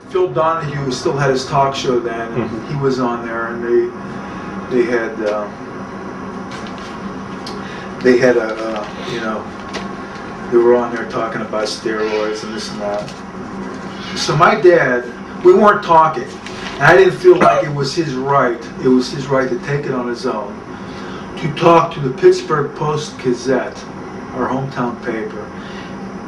Phil Donahue still had his talk show then, and he was on there, and they had they were on there talking about steroids and this and that. So my dad, we weren't talking, and I didn't feel like it was his right. It was his right to take it on his own, to talk to the Pittsburgh Post-Gazette, our hometown paper,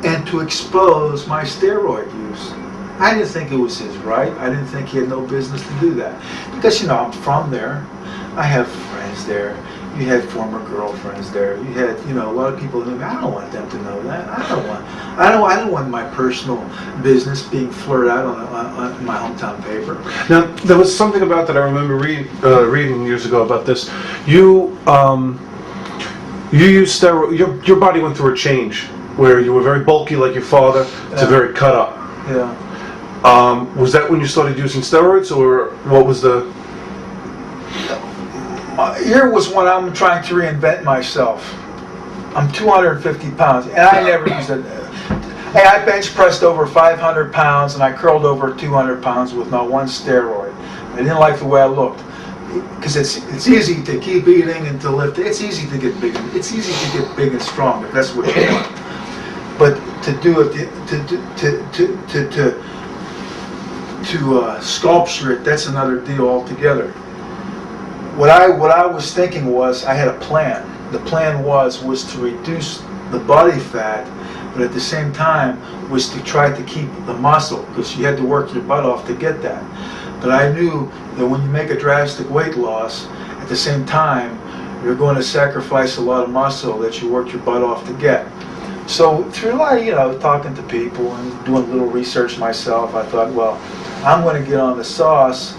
and to expose my steroid use. I didn't think it was his right. I didn't think he had no business to do that. Because, I'm from there. I have friends there. You had former girlfriends there. You had, a lot of people who knew me. I don't want them to know that. I don't want my personal business being flirted out on my hometown paper. Now, there was something about that I remember reading years ago about this. You used steroid. Your body went through a change where you were very bulky like your father to very cut up. Yeah. Was that when you started using steroids, or what was the... Here was when I'm trying to reinvent myself. I'm 250 pounds, and I never used it. Hey, I bench pressed over 500 pounds, and I curled over 200 pounds with not one steroid. I didn't like the way I looked, because it's easy to keep eating and to lift. It's easy to get big. It's easy to get big and strong if that's what you want. But to do it, to sculpture it, that's another deal altogether. What I was thinking was, I had a plan. The plan was to reduce the body fat, but at the same time was to try to keep the muscle, because you had to work your butt off to get that. But I knew that when you make a drastic weight loss, at the same time, you're going to sacrifice a lot of muscle that you worked your butt off to get. So through talking to people and doing a little research myself, I thought, well, I'm going to get on the sauce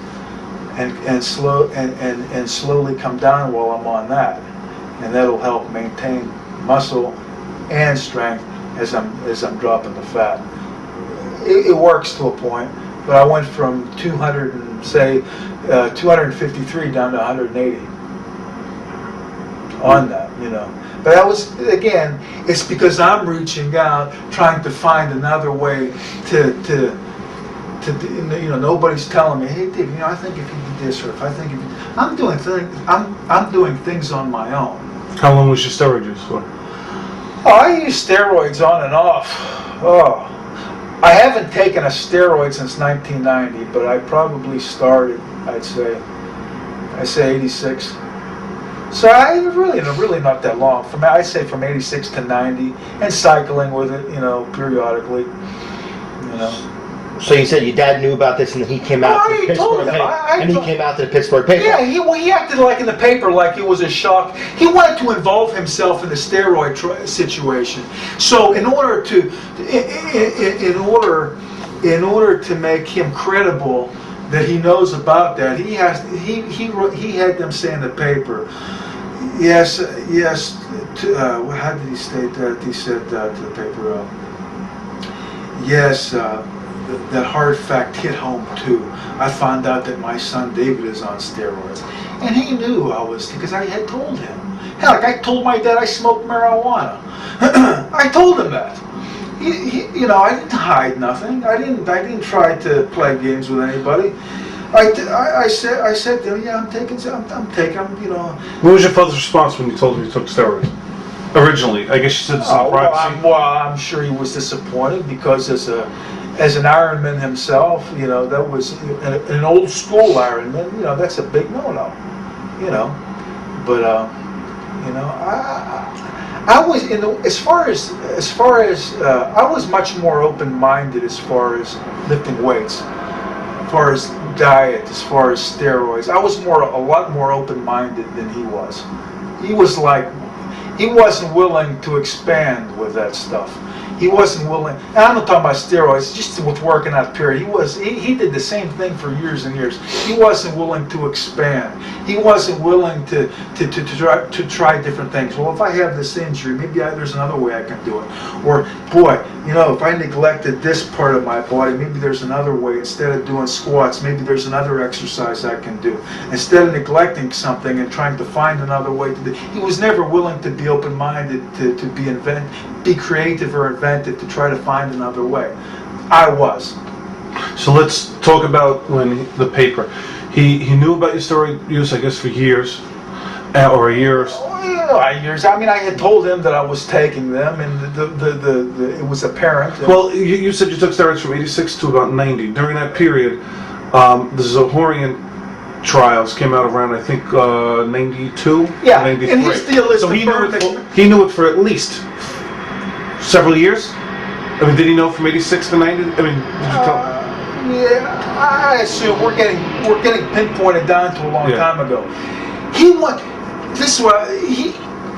and slowly come down while I'm on that, and that'll help maintain muscle and strength as I'm dropping the fat. It works to a point, but I went from 253 down to 180 on that, But that was, again, it's because I'm reaching out, trying to find another way to nobody's telling me, hey Dave, I think if you do this, or if I think if you, I'm doing things on my own. How long was your steroid use for? Oh, I use steroids on and off. Oh, I haven't taken a steroid since 1990, but I probably started, I'd say 86. So I really not that long. I'd say from 86 to 90, and cycling with it, periodically, So you said your dad knew about this, and he came out to the Pittsburgh paper. He came out to the Pittsburgh paper. Yeah, he acted like in the paper like it was a shock. He wanted to involve himself in the steroid situation. So in order to make him credible that he knows about that, he had them say in the paper, yes. How did he state that? He said to the paper, yes. That hard fact hit home too. I found out that my son David is on steroids, and he knew I was, because I had told him. Hell, I told my dad I smoked marijuana. I told him that. I didn't hide nothing. I didn't try to play games with anybody. I said to him, yeah, I'm taking. What was your father's response when you told him you took steroids? Originally, I guess you said this in privacy. I'm sure he was disappointed, because as an Ironman himself, that was an old school Ironman. That's a big no-no. But I was as far as I was much more open-minded as far as lifting weights, as far as diet, as far as steroids. I was a lot more open-minded than he was. He wasn't willing to expand with that stuff. He wasn't willing, and I'm not talking about steroids, just with working out period. He did the same thing for years and years. He wasn't willing to expand. He wasn't willing to try different things. Well, if I have this injury, maybe there's another way I can do it. Or, boy, if I neglected this part of my body, maybe there's another way. Instead of doing squats, maybe there's another exercise I can do. Instead of neglecting something and trying to find another way to do, he was never willing to be open-minded, to be creative or inventive, to try to find another way. I was. So let's talk about the paper. He knew about your steroid use, I guess, for years, or years. Years. I mean, I had told him that I was taking them, and it was apparent. Well, you said you took steroids from 86 to about 90. During that period, the Zohorian trials came out around, I think, 92, yeah, 93. and his deal is so he knew it for at least several years? I mean, did he know from 86 to 90? I mean, did you tell him? Yeah, I assume we're getting pinpointed down to a long time ago.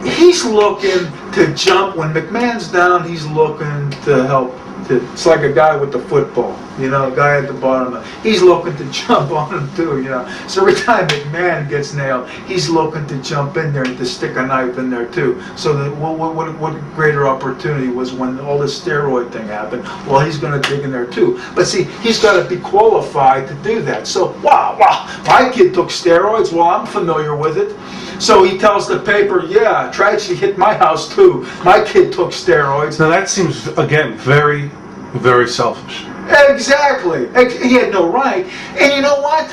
He's looking to jump when McMahon's down. He's looking to help. It's like a guy with the football, a guy at the bottom. He's looking to jump on him too, So every time McMahon gets nailed, he's looking to jump in there and to stick a knife in there too. So what greater opportunity was when all this steroid thing happened? Well, he's going to dig in there too. But see, he's got to be qualified to do that. So wow, my kid took steroids. Well, I'm familiar with it. So he tells the paper, yeah, tragedy hit my house too. My kid took steroids. Now that seems, again, very, very selfish. Exactly. He had no right. And you know what?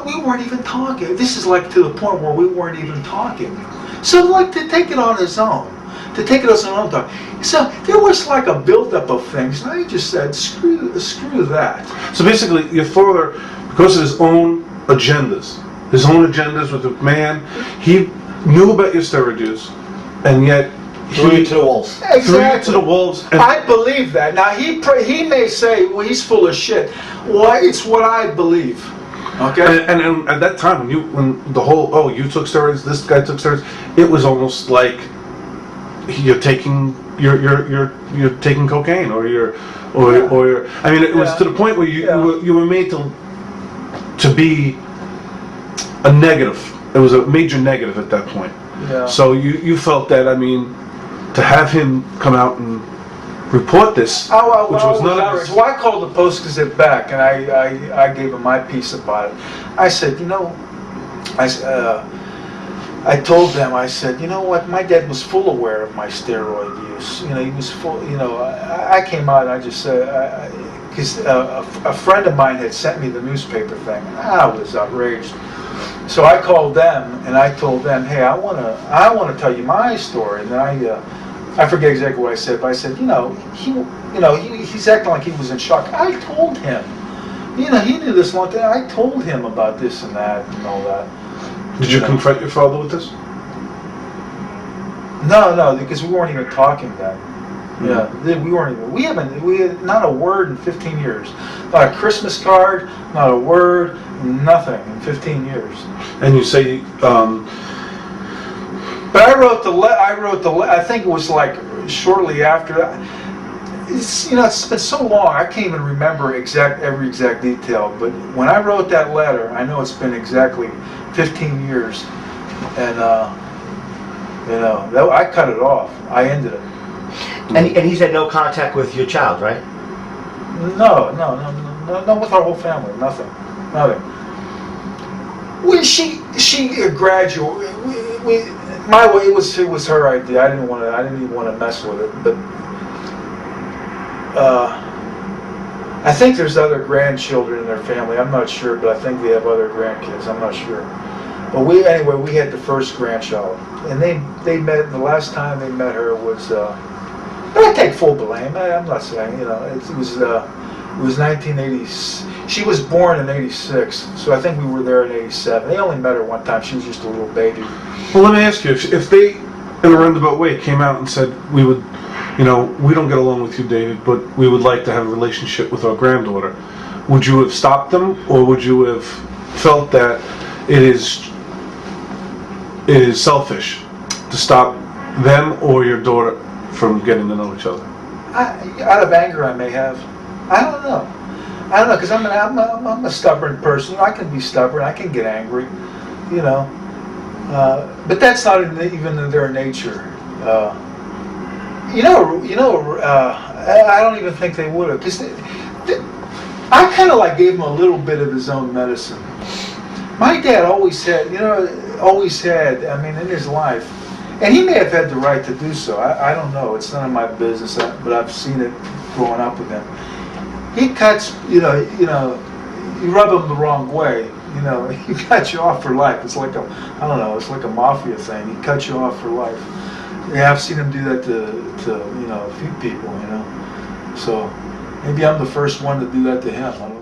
We weren't even talking. This is like to the point where we weren't even talking. So like to take it on his own. To take it as an own talk. So there was like a buildup of things. And I just said, screw that. So basically, your father, because of his own agendas with McMahon, he knew about your steroid use, and yet threw you to the wolves. Exactly. Threw you to the wolves. And I believe that. Now he may say, well, he's full of shit. Well, it's what I believe. Okay. And at that time, when the whole you took steroids, this guy took steroids, it was almost like you're taking cocaine or I mean, it was to the point where you were made to be a negative. It was a major negative at that point. Yeah. So you felt that, I mean, to have him come out and report this, which was not outrageous. Well, I called the Post-Gazette back, and I gave him my piece about it. I said, I told them, I said, you know what, my dad was full aware of my steroid use. He was full, I came out and I just said, because a friend of mine had sent me the newspaper thing, and I was outraged. So I called them and I told them, hey, I want to tell you my story. And then I forget exactly what I said, but I said, he's acting like he was in shock. I told him, he knew this long time. I told him about this and that and all that. Did you confront your father with this? No, because we weren't even talking then. Yeah, we had not a word in 15 years. Not a Christmas card, not a word, nothing in 15 years. And you say, but I wrote the I think it was like shortly after that. It's been so long, I can't even remember every exact detail, but when I wrote that letter, I know it's been exactly 15 years, and I cut it off. I ended it. And he's had no contact with your child, right? No, with our whole family, nothing. When she graduated, my way, it was her idea. I didn't even want to mess with it, but I think there's other grandchildren in their family. I'm not sure, but I think they have other grandkids. I'm not sure. But we had the first grandchild, and they met. The last time they met her was. But I take full blame. I'm not saying, it was 1980. She was born in 86, so I think we were there in 87. They only met her one time. She was just a little baby. Well, let me ask you, if they, in a roundabout way, came out and said, we would, we don't get along with you, David, but we would like to have a relationship with our granddaughter, would you have stopped them, or would you have felt that it is selfish to stop them or your daughter from getting to know each other? Out of anger, I may have. I don't know, because I'm a stubborn person. I can be stubborn. I can get angry, but that's not even in their nature. I don't even think they would have, because I kind of like gave him a little bit of his own medicine. My dad always had, in his life. And he may have had the right to do so. I don't know. It's none of my business, but I've seen it growing up with him. he cuts, you rub him the wrong way, he cuts you off for life. It's like I don't know, it's like a mafia thing. He cuts you off for life. Yeah, I've seen him do that to a few people, So maybe I'm the first one to do that to him. I don't know.